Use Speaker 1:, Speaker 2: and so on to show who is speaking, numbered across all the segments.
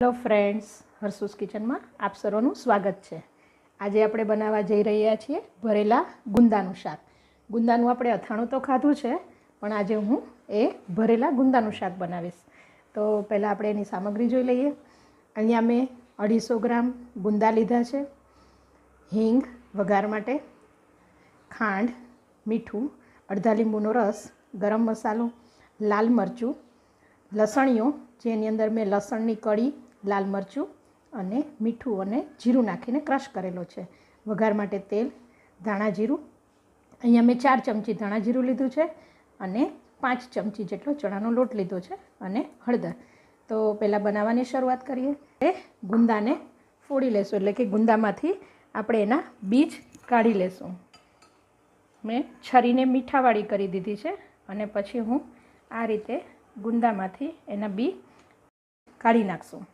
Speaker 1: Hello friends, હર્ષુસ કિચનમાં આપ સર્વનું સ્વાગત છે। આજે આપણે બનાવવા જઈ રહ્યા છીએ ભરેલા ગુંદાનું શાક। ગુંદાનું આપણે અથાણું તો ખાધું છે, પણ આજે હું એ ભરેલા ગુંદાનું શાક બનાવીશ। તો પહેલાં આપણે એની સામગ્રી જોઈ લઈએ। અહીંયા મેં 250 ગ્રામ ગુંદા લીધા છે, હિંગ વઘાર માટે, ખાંડ, મીઠું, અડધા લીંબુનો રસ, ગરમ મસાલો, લાલ મરચું, લસણીઓ જેની અંદર મેં લસણની કળી, લાલ મરચું અને મીઠું અને જીરું નાખીને ક્રશ કરેલો છે। વઘાર માટે તેલ, ધાણા જીરું, અહીંયા મેં 4 ચમચી ધાણા જીરું લીધું છે અને 5 ચમચી જેટલો ચણાનો લોટ લીધો છે અને હળદર। તો પહેલાં બનાવવાની શરૂઆત કરીએ। એ ગુંદાને ફોડી લેશું, એટલે કે ગુંદામાંથી આપણે એના બીજ કાઢી લેશું। મેં છરીને મીઠાવાળી કરી દીધી છે અને પછી હું આ રીતે ગુંદામાંથી એના બી કાઢી નાખશું।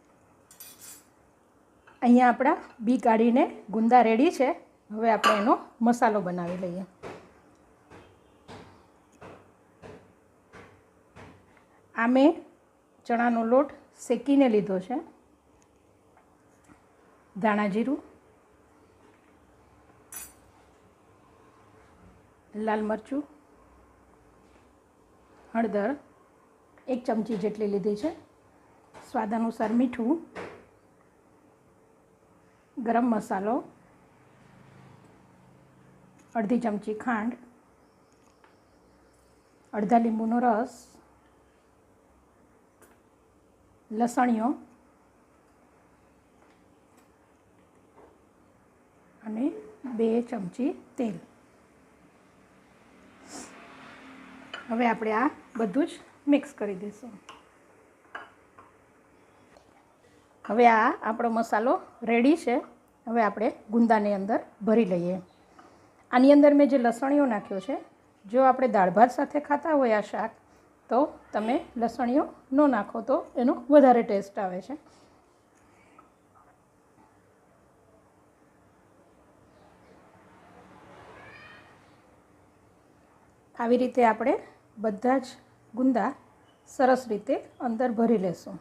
Speaker 1: અહીંયા આપણા બી કાઢીને ગુંદા રેડી છે। હવે આપણે એનો મસાલો બનાવી લઈએ। આ મેં ચણાનો લોટ શેકીને લીધો છે, ધાણા જીરું, લાલ મરચું, હળદર 1 ચમચી જેટલી લીધી છે, સ્વાદ અનુસાર મીઠું, ગરમ મસાલો, અડધી ચમચી ખાંડ, અડધા લીંબુનો રસ, લસણીઓ અને 2 ચમચી તેલ। હવે આપણે આ બધું જ મિક્સ કરી દઈશું। હવે આ આપણો મસાલો રેડી છે। હવે આપણે ગુંદાની અંદર ભરી લઈએ। આની અંદર મેં જે લસણીઓ નાખ્યો છે, જો આપણે દાળ ભાત સાથે ખાતા હોય આ શાક, તો તમે લસણીઓ ન નાખો તો એનો વધારે ટેસ્ટ આવે છે। આવી રીતે આપણે બધા જ ગુંદા સરસ રીતે અંદર ભરી લેશું।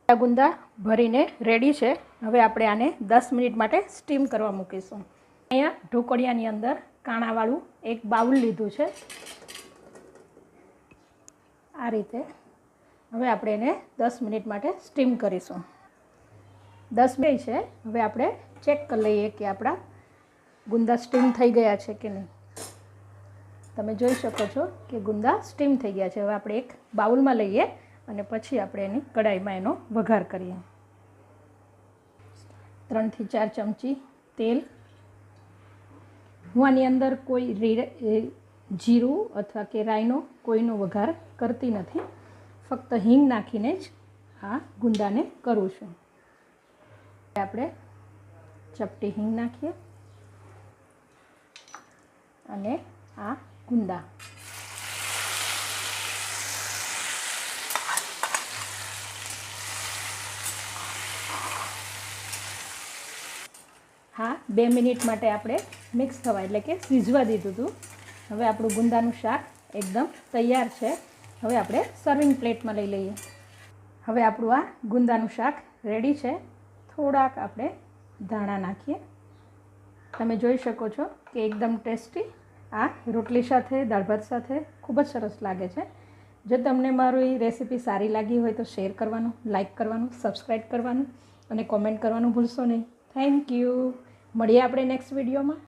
Speaker 1: આ ગુંદા ભરીને રેડી છે। હવે આપણે આને 10 મિનિટ માટે સ્ટીમ કરવા મૂકીશું। અહીંયા ઢોકળિયાની અંદર કાણાવાળું એક બાઉલ લીધું છે, આ રીતે। હવે આપણે એને 10 મિનિટ માટે સ્ટીમ કરીશું। 10 મિનિટ છે। હવે આપણે ચેક કરી લઈએ કે આપણા ગુંદા સ્ટીમ થઈ ગયા છે કે નહીં। તમે જોઈ શકો છો કે ગુંદા સ્ટીમ થઈ ગયા છે। હવે આપણે એક બાઉલમાં લઈએ અને પછી આપણે એની કઢાઈમાં એનો વઘાર કરીએ। 3 થી 4 ચમચી તેલ। હું આની અંદર કોઈ જીરું અથવા કે રાઈનો કોઈનો વઘાર કરતી નથી, ફક્ત હિંગ નાખીને જ આ ગુંદાને કરું છું। આપણે ચપટી હિંગ નાખીએ અને આ ગુંદા, હા 2 મિનિટ માટે આપણે મિક્સ થવા એટલે કે સિઝવા દીધું હતું। હવે આપણું ગુંદાનું શાક એકદમ તૈયાર છે। હવે આપણે સર્વિંગ પ્લેટમાં લઈ લઈએ। હવે આપણું આ ગુંદાનું શાક રેડી છે। થોડાક આપણે ધાણા નાખીએ। તમે જોઈ શકો છો કે એકદમ ટેસ્ટી આ રોટલી સાથે, દાળ ભાત સાથે ખૂબ જ સરસ લાગે છે। જો તમને મારી રેસીપી સારી લાગી હોય તો શેર કરવાનું, લાઈક કરવાનું, સબસ્ક્રાઈબ કરવાનું અને કોમેન્ટ કરવાનું ભૂલશો નહીં। Thank you. મળીએ આપણે નેક્સ્ટ વિડીયોમાં।